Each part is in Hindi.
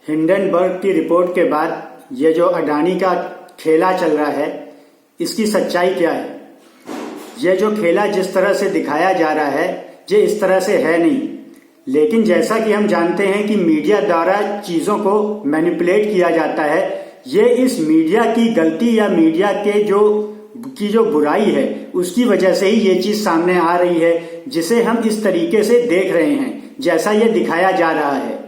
हिंडनबर्ग की रिपोर्ट के बाद ये जो अडानी का खेला चल रहा है, इसकी सच्चाई क्या है? ये जो खेला जिस तरह से दिखाया जा रहा है, ये इस तरह से है नहीं। लेकिन जैसा कि हम जानते हैं कि मीडिया द्वारा चीज़ों को मैनिपुलेट किया जाता है, ये इस मीडिया की गलती या मीडिया के जो बुराई है उसकी वजह से ही ये चीज़ सामने आ रही है, जिसे हम इस तरीके से देख रहे हैं जैसा ये दिखाया जा रहा है।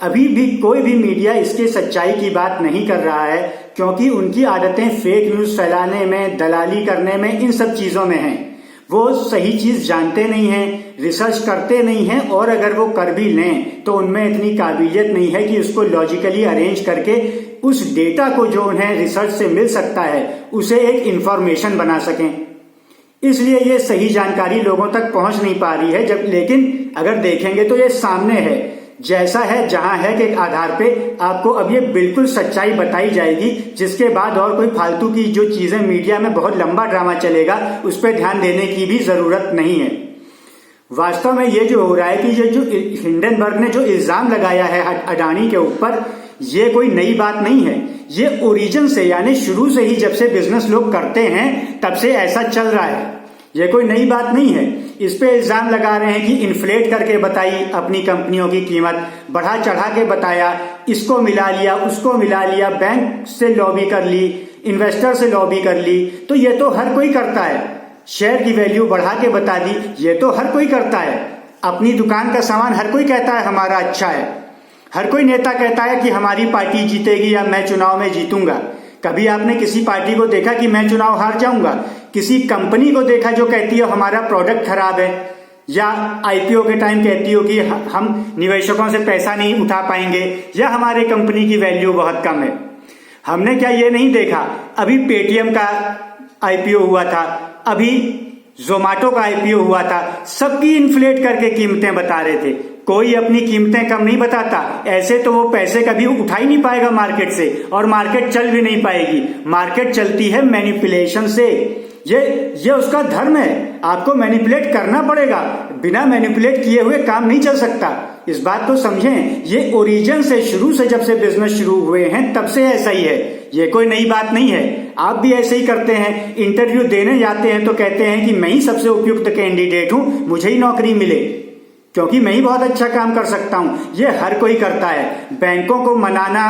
अभी भी कोई भी मीडिया इसके सच्चाई की बात नहीं कर रहा है, क्योंकि उनकी आदतें फेक न्यूज़ फैलाने में, दलाली करने में, इन सब चीज़ों में हैं। वो सही चीज़ जानते नहीं हैं, रिसर्च करते नहीं हैं, और अगर वो कर भी लें तो उनमें इतनी काबिलियत नहीं है कि उसको लॉजिकली अरेंज करके उस डेटा को जो उन्हें रिसर्च से मिल सकता है उसे एक इंफॉर्मेशन बना सकें। इसलिए ये सही जानकारी लोगों तक पहुंच नहीं पा रही है। लेकिन अगर देखेंगे तो ये सामने है, जैसा है जहां है के आधार पे आपको अब ये बिल्कुल सच्चाई बताई जाएगी, जिसके बाद और कोई फालतू की जो चीजें मीडिया में बहुत लंबा ड्रामा चलेगा उस पर ध्यान देने की भी जरूरत नहीं है। वास्तव में ये जो हो रहा है कि ये जो हिंडनबर्ग ने जो इल्जाम लगाया है अडानी के ऊपर, ये कोई नई बात नहीं है। ये ओरिजिन से, यानी शुरू से ही जब से बिजनेस लोग करते हैं तब से ऐसा चल रहा है। ये कोई नई बात नहीं है। इस पे इल्जाम लगा रहे हैं कि इन्फ्लेट करके बताई अपनी कंपनियों की कीमत, बढ़ा चढ़ा के बताया, इसको मिला लिया, उसको मिला लिया, बैंक से लॉबी कर ली, इन्वेस्टर से लॉबी कर ली। तो ये तो हर कोई करता है। शेयर की वैल्यू बढ़ा के बता दी, ये तो हर कोई करता है। अपनी दुकान का सामान हर कोई कहता है हमारा अच्छा है। हर कोई नेता कहता है कि हमारी पार्टी जीतेगी या मैं चुनाव में जीतूंगा। कभी आपने किसी पार्टी को देखा कि मैं चुनाव हार जाऊंगा? किसी कंपनी को देखा जो कहती है हमारा प्रोडक्ट खराब है, या आईपीओ के टाइम कहती हो कि हम निवेशकों से पैसा नहीं उठा पाएंगे, या हमारे कंपनी की वैल्यू बहुत कम है? हमने क्या ये नहीं देखा? अभी पेटीएम का आईपीओ हुआ था, अभी जोमेटो का आईपीओ हुआ था, सबकी इन्फ्लेट करके कीमतें बता रहे थे। कोई अपनी कीमतें कम नहीं बताता। ऐसे तो वो पैसे कभी उठा ही नहीं पाएगा मार्केट से, और मार्केट चल भी नहीं पाएगी। मार्केट चलती है मैनिपुलेशन से। ये उसका धर्म है। आपको मैनिपुलेट करना पड़ेगा, बिना मैनिपुलेट किए हुए काम नहीं चल सकता। इस बात को समझें। ये ओरिजिन से, शुरू से जब से बिजनेस शुरू हुए हैं तब से ऐसा ही है। ये कोई नई बात नहीं है। आप भी ऐसे ही करते हैं। इंटरव्यू देने जाते हैं तो कहते हैं कि मैं ही सबसे उपयुक्त कैंडिडेट हूं, मुझे ही नौकरी मिले, क्योंकि मैं ही बहुत अच्छा काम कर सकता हूं। ये हर कोई करता है। बैंकों को मनाना,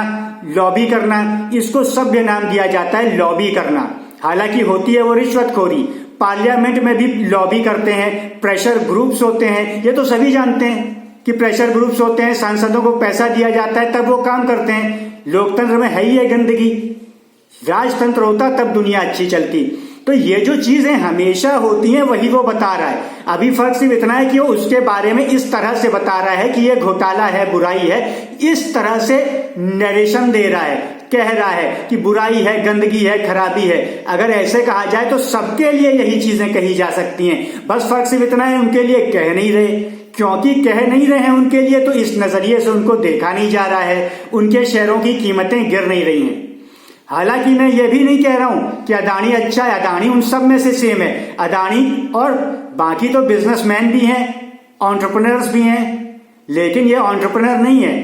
लॉबी करना, इसको सभ्य नाम दिया जाता है, लॉबी करना। हालांकि होती है वो रिश्वतखोरी। पार्लियामेंट में भी लॉबी करते हैं, प्रेशर ग्रुप्स होते हैं। ये तो सभी जानते हैं कि प्रेशर ग्रुप्स होते हैं, सांसदों को पैसा दिया जाता है तब वो काम करते हैं। लोकतंत्र में है ही है गंदगी। राजतंत्र होता तब दुनिया अच्छी चलती। तो ये जो चीजें हमेशा होती हैं वही वो बता रहा है। अभी फर्क सिर्फ इतना है कि वो उसके बारे में इस तरह से बता रहा है कि ये घोटाला है, बुराई है, इस तरह से नरेशन दे रहा है, कह रहा है कि बुराई है, गंदगी है, खराबी है। अगर ऐसे कहा जाए तो सबके लिए यही चीजें कही जा सकती हैं। बस फर्क सिर्फ इतना है, उनके लिए कह नहीं रहे। क्योंकि कह नहीं रहे हैं उनके लिए, तो इस नजरिए से उनको देखा नहीं जा रहा है। उनके शेयरों की कीमतें गिर नहीं रही हैं। हालांकि मैं ये भी नहीं कह रहा हूं कि अडानी अच्छा है। अडानी उन सब में से सेम है। अडानी और बाकी तो बिजनेसमैन भी हैं, एंटरप्रेन्योर्स भी हैं, लेकिन ये एंटरप्रेन्योर नहीं है,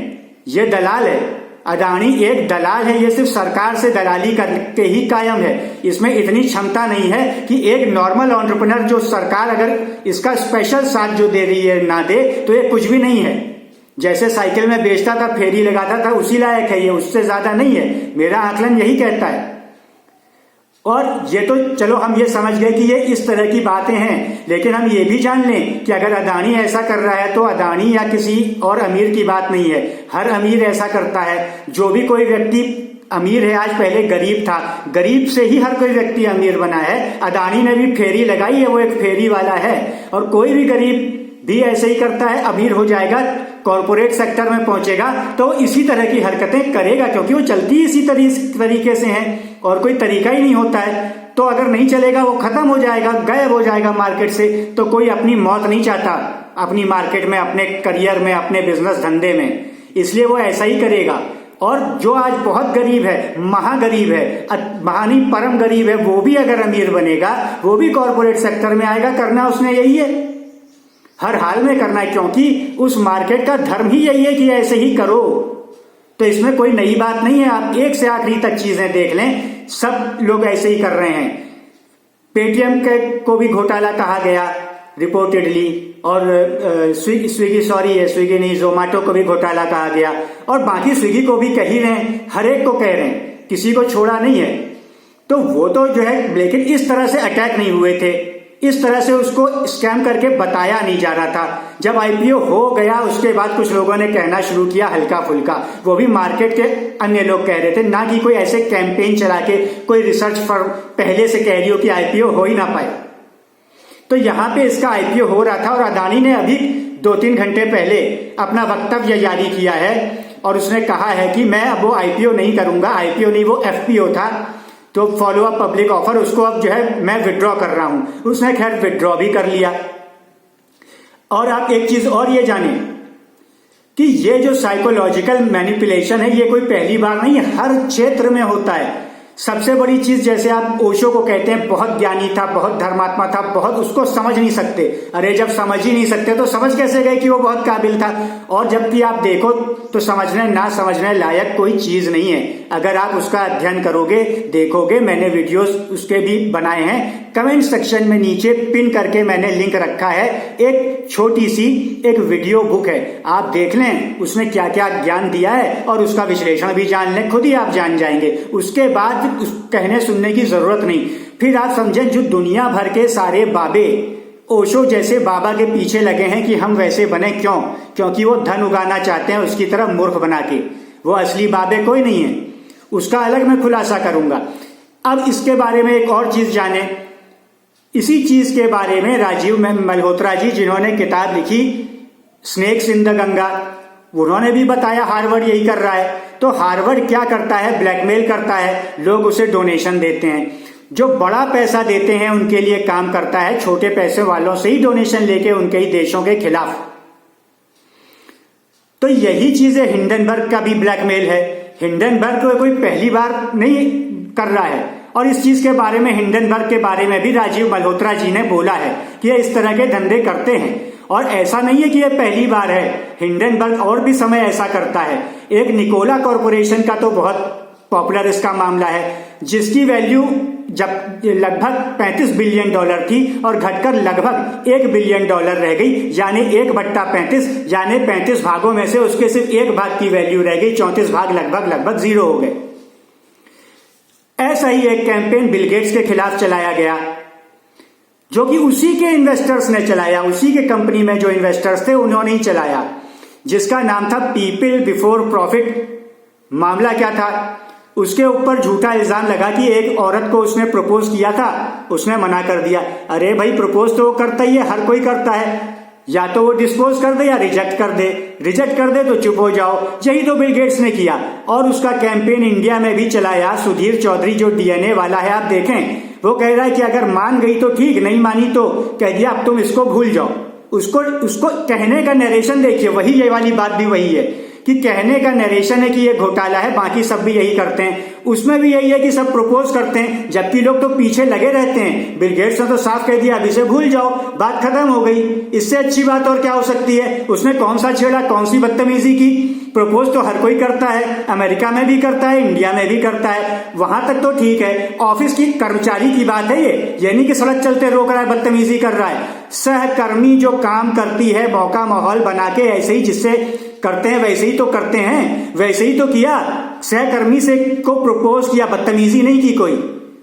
ये दलाल है। अडानी एक दलाल है। ये सिर्फ सरकार से दलाली करके ही कायम है। इसमें इतनी क्षमता नहीं है कि एक नॉर्मल एंटरप्रेन्योर, जो सरकार अगर इसका स्पेशल साथ जो दे रही है ना दे, तो ये कुछ भी नहीं है। जैसे साइकिल में बेचता था, फेरी लगाता था, उसी लायक है ये, उससे ज्यादा नहीं है। मेरा आकलन यही कहता है। और ये तो चलो हम ये समझ गए कि ये इस तरह की बातें हैं, लेकिन हम ये भी जान लें कि अगर अडानी ऐसा कर रहा है तो अडानी या किसी और अमीर की बात नहीं है। हर अमीर ऐसा करता है। जो भी कोई व्यक्ति अमीर है, आज पहले गरीब था, गरीब से ही हर कोई व्यक्ति अमीर बना है। अडानी ने भी फेरी लगाई है, वो एक फेरी वाला है। और कोई भी गरीब भी ऐसे ही करता है, अमीर हो जाएगा, कॉर्पोरेट सेक्टर में पहुंचेगा तो इसी तरह की हरकतें करेगा, क्योंकि वो चलती इसी तरीके से है और कोई तरीका ही नहीं होता है। तो अगर नहीं चलेगा, वो खत्म हो जाएगा, गायब हो जाएगा मार्केट से। तो कोई अपनी मौत नहीं चाहता अपनी मार्केट में, अपने करियर में, अपने बिजनेस धंधे में, इसलिए वो ऐसा ही करेगा। और जो आज बहुत गरीब है, महागरीब है, महानी परम गरीब है, वो भी अगर अमीर बनेगा, वो भी कॉर्पोरेट सेक्टर में आएगा। करना उसने यही है, हर हाल में करना है, क्योंकि उस मार्केट का धर्म ही यही है कि ऐसे ही करो। तो इसमें कोई नई बात नहीं है। आप एक से आखिरी तक चीजें देख लें, सब लोग ऐसे ही कर रहे हैं। पेटीएम को भी घोटाला कहा गया रिपोर्टेडली, और स्विगी नहीं, जोमेटो को भी घोटाला कहा गया, और बाकी स्विगी को भी कह ही रहे हैं, हर एक को कह रहे हैं, किसी को छोड़ा नहीं है। तो वो तो जो है, लेकिन इस तरह से अटैक नहीं हुए थे, इस तरह से उसको स्कैम करके बताया नहीं जा रहा था। जब आईपीओ हो गया उसके बाद कुछ लोगों ने कहना शुरू किया हल्का फुल्का, वो भी मार्केट के अन्य लोग कह रहे थे, ना कि कोई ऐसे कैंपेन चला के कोई रिसर्च फर्म पहले से कह रही हो कि आईपीओ हो ही ना पाए। तो यहां पे इसका आईपीओ हो रहा था, और अडानी ने अभी 2-3 घंटे पहले अपना वक्तव्य जारी किया है, और उसने कहा है कि मैं अब वो आईपीओ नहीं करूंगा, आईपीओ नहीं, वो एफपीओ था, तो फॉलो अप पब्लिक ऑफर, उसको अब जो है मैं विड्रॉ कर रहा हूं। उसने खैर विड्रॉ भी कर लिया। और आप एक चीज और ये जाने कि ये जो साइकोलॉजिकल मैनिपुलेशन है, ये कोई पहली बार नहीं है, हर क्षेत्र में होता है। सबसे बड़ी चीज, जैसे आप ओशो को कहते हैं बहुत ज्ञानी था, बहुत धर्मात्मा था, बहुत, उसको समझ नहीं सकते। अरे जब समझ ही नहीं सकते तो समझ कैसे गए कि वो बहुत काबिल था? और जबकि आप देखो तो समझने ना समझने लायक कोई चीज नहीं है। अगर आप उसका अध्ययन करोगे, देखोगे, मैंने वीडियोस उसके भी बनाए हैं, कमेंट सेक्शन में नीचे पिन करके मैंने लिंक रखा है। एक छोटी सी एक वीडियो बुक है, आप देख लें उसने क्या क्या ज्ञान दिया है, और उसका विश्लेषण भी जान लें, खुद ही आप जान जाएंगे। उसके बाद कहने सुनने की जरूरत नहीं। फिर आप समझें, जो दुनिया भर के सारे बाबे ओशो जैसे बाबा के पीछे लगे हैं कि हम वैसे बने, क्यों? क्योंकि वो धन उगाना चाहते हैं उसकी तरफ मूर्ख बना के। वो असली बाबे कोई नहीं है, उसका अलग मैं खुलासा करूंगा। अब इसके बारे में एक और चीज जाने, इसी चीज के बारे में राजीव मल्होत्रा जी, जिन्होंने किताब लिखी स्नेक्स इन द गंगा, उन्होंने भी बताया हार्वर्ड यही कर रहा है। तो हार्वर्ड क्या करता है? ब्लैकमेल करता है, लोग उसे डोनेशन देते हैं। जो बड़ा पैसा देते हैं उनके लिए काम करता है, छोटे पैसे वालों से ही डोनेशन लेके उनके ही देशों के खिलाफ। तो यही चीजें हिंडनबर्ग का भी ब्लैकमेल है। हिंडनबर्ग कोई पहली बार नहीं कर रहा है, और इस चीज के बारे में, हिंडनबर्ग के बारे में भी राजीव मल्होत्रा जी ने बोला है कि ये इस तरह के धंधे करते हैं। और ऐसा नहीं है कि ये पहली बार है, हिंडनबर्ग और भी समय ऐसा करता है। एक निकोला कॉरपोरेशन का तो बहुत पॉपुलर इसका मामला है, जिसकी वैल्यू जब लगभग $35 बिलियन थी और घटकर लगभग $1 बिलियन रह गई, यानी 1/35, यानी 35 भागों में से उसके सिर्फ 1 भाग की वैल्यू रह गई, 34 भाग लगभग जीरो हो गए। ऐसा ही एक कैंपेन बिल गेट्स के खिलाफ चलाया गया, जो कि उसी के इन्वेस्टर्स ने चलाया, उसी के कंपनी में जो इन्वेस्टर्स थे उन्होंने ही चलाया, जिसका नाम था पीपल बिफोर प्रॉफिट। मामला क्या था? उसके ऊपर झूठा इल्जाम लगा कि एक औरत को उसने प्रपोज किया था, उसने मना कर दिया। अरे भाई, प्रपोज तो वो करता ही है, हर कोई करता है, या तो वो डिस्पोज कर दे या रिजेक्ट कर दे। रिजेक्ट कर दे तो चुप हो जाओ। यही तो बिल गेट्स ने किया, और उसका कैंपेन इंडिया में भी चलाया। सुधीर चौधरी जो डीएनए वाला है, आप देखें, वो कह रहा है कि अगर मान गई तो ठीक, नहीं मानी तो कह दिया अब तुम इसको भूल जाओ। उसको कहने का नरेशन देखिए, वही ये वाली बात भी वही है कि कहने का नरेशन है कि ये घोटाला है, बाकी सब भी यही करते हैं। उसमें भी यही है कि सब प्रपोज करते हैं, जबकि लोग तो पीछे लगे रहते हैं। बिल गेट्स ने तो साफ कह दिया, अब इसे भूल जाओ, बात खत्म हो गई। इससे अच्छी बात और क्या हो सकती है? उसने कौन सा छेड़ा, कौन सी बदतमीजी की? प्रपोज तो हर कोई करता है, अमेरिका में भी करता है, इंडिया में भी करता है, वहां तक तो ठीक है। ऑफिस की कर्मचारी की बात है ये नहीं कि सड़क चलते रोक रहा है, बदतमीजी कर रहा है। सहकर्मी जो काम करती है, मौका माहौल बना के, ऐसे ही जिससे करते हैं वैसे ही तो करते हैं, वैसे ही तो किया। सहकर्मी से को प्रपोज किया, बदतमीजी नहीं की, कोई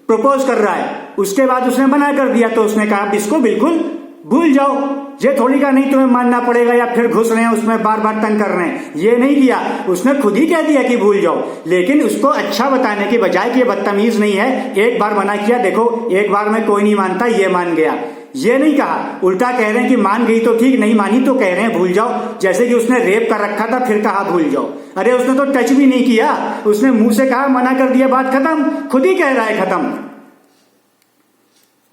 प्रपोज कर रहा है, उसके बाद उसने मना कर दिया, तो उसने कहा इसको बिल्कुल भूल जाओ। ये थोड़ी का नहीं तुम्हें मानना पड़ेगा या फिर घुस रहे हैं उसमें, बार बार तंग कर रहे हैं, ये नहीं किया। उसने खुद ही कह दिया कि भूल जाओ, लेकिन उसको अच्छा बताने के बजाय कि ये बदतमीज नहीं है, एक बार मना किया, देखो एक बार में कोई नहीं मानता, ये मान गया, ये नहीं कहा। उल्टा कह रहे हैं कि मान गई तो ठीक, नहीं मानी तो कह रहे हैं भूल जाओ। जैसे कि उसने रेप कर रखा था, फिर कहा भूल जाओ। अरे उसने तो टच भी नहीं किया, उसने मुंह से कहा, मना कर दिया, बात खत्म, खुद ही कह रहा है खत्म।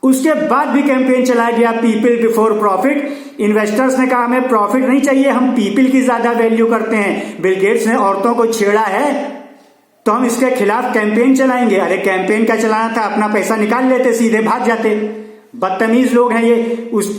उसके बाद भी कैंपेन चलाया गया पीपल बिफोर प्रॉफिट। इन्वेस्टर्स ने कहा हमें प्रॉफिट नहीं चाहिए, हम पीपल की ज्यादा वैल्यू करते हैं। बिल गेट्स ने औरतों को छेड़ा है तो हम इसके खिलाफ कैंपेन चलाएंगे। अरे कैंपेन क्या चलाना था, अपना पैसा निकाल लेते, सीधे भाग जाते। बदतमीज लोग हैं ये।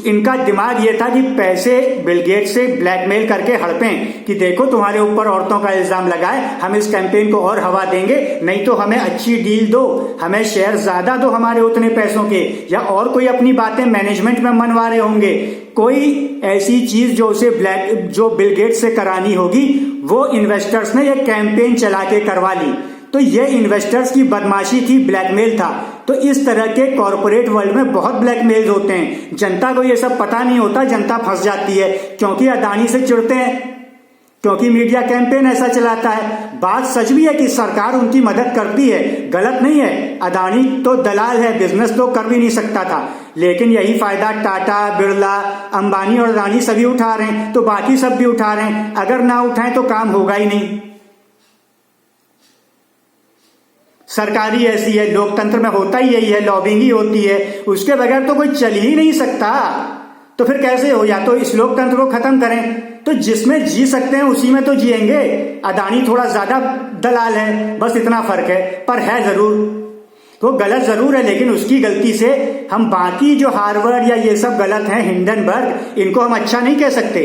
इनका दिमाग ये था कि पैसे बिल गेट्स से ब्लैकमेल करके हड़पें कि देखो तुम्हारे ऊपर औरतों का इल्जाम लगा है, हम इस कैंपेन को और हवा देंगे, नहीं तो हमें अच्छी डील दो, हमें शेयर ज्यादा दो हमारे उतने पैसों के, या और कोई अपनी बातें मैनेजमेंट में मनवा रहे होंगे। कोई ऐसी चीज जो बिल गेट्स से करानी होगी वो इन्वेस्टर्स ने एक कैंपेन चला के करवा ली। तो ये इन्वेस्टर्स की बदमाशी थी, ब्लैकमेल था। तो इस तरह के कॉर्पोरेट वर्ल्ड में बहुत ब्लैकमेल होते हैं। जनता को ये सब पता नहीं होता, जनता फंस जाती है क्योंकि अडानी से चिढ़ते हैं, क्योंकि मीडिया कैंपेन ऐसा चलाता है। बात सच भी है कि सरकार उनकी मदद करती है, गलत नहीं है। अडानी तो दलाल है, बिजनेस तो कर भी नहीं सकता था, लेकिन यही फायदा टाटा, बिरला, अंबानी और अडानी सभी उठा रहे हैं, तो बाकी सब भी उठा रहे हैं। अगर ना उठाएं तो काम होगा ही नहीं। सरकारी ऐसी है, लोकतंत्र में होता ही यही है, लॉबिंग ही होती है, उसके बगैर तो कोई चल ही नहीं सकता। तो फिर कैसे हो? या तो इस लोकतंत्र को खत्म करें, तो जिसमें जी सकते हैं उसी में तो जिएंगे। अडानी थोड़ा ज्यादा दलाल है, बस इतना फर्क है, पर है जरूर, वो गलत जरूर है, लेकिन उसकी गलती से हम बाकी जो हार्वर्ड या ये सब गलत हैं, हिंडनबर्ग, इनको हम अच्छा नहीं कह सकते।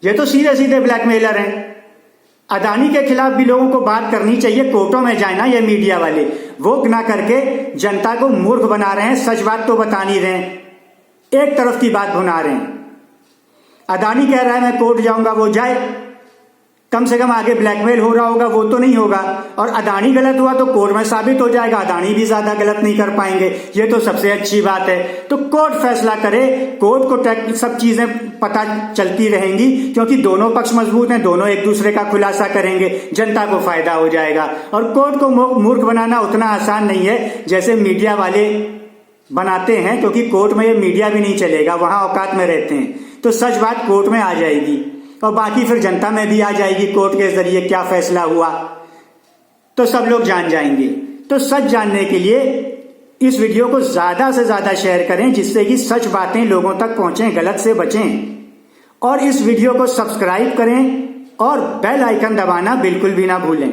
ये तो सीधे सीधे ब्लैकमेलर हैं। अडानी के खिलाफ भी लोगों को बात करनी चाहिए, कोर्टों में जाए ना ये मीडिया वाले, वो ना करके जनता को मूर्ख बना रहे हैं, सच बात तो बता नहीं रहे हैं, एक तरफ की बात भुना रहे हैं। अडानी कह रहा है मैं कोर्ट जाऊंगा, वो जाए, कम से कम आगे ब्लैकमेल हो रहा होगा, वो तो नहीं होगा। और अडानी गलत हुआ तो कोर्ट में साबित हो जाएगा, अडानी भी ज्यादा गलत नहीं कर पाएंगे, ये तो सबसे अच्छी बात है। तो कोर्ट फैसला करे, कोर्ट को सब चीजें पता चलती रहेंगी, क्योंकि दोनों पक्ष मजबूत हैं, दोनों एक दूसरे का खुलासा करेंगे, जनता को फायदा हो जाएगा। और कोर्ट को मूर्ख बनाना उतना आसान नहीं है जैसे मीडिया वाले बनाते हैं, क्योंकि कोर्ट में ये मीडिया भी नहीं चलेगा, वहां औकात में रहते हैं। तो सच बात कोर्ट में आ जाएगी और बाकी फिर जनता में भी आ जाएगी, कोर्ट के जरिए क्या फैसला हुआ तो सब लोग जान जाएंगे। तो सच जानने के लिए इस वीडियो को ज्यादा से ज्यादा शेयर करें, जिससे कि सच बातें लोगों तक पहुंचें, गलत से बचें। और इस वीडियो को सब्सक्राइब करें और बेल आइकन दबाना बिल्कुल भी ना भूलें।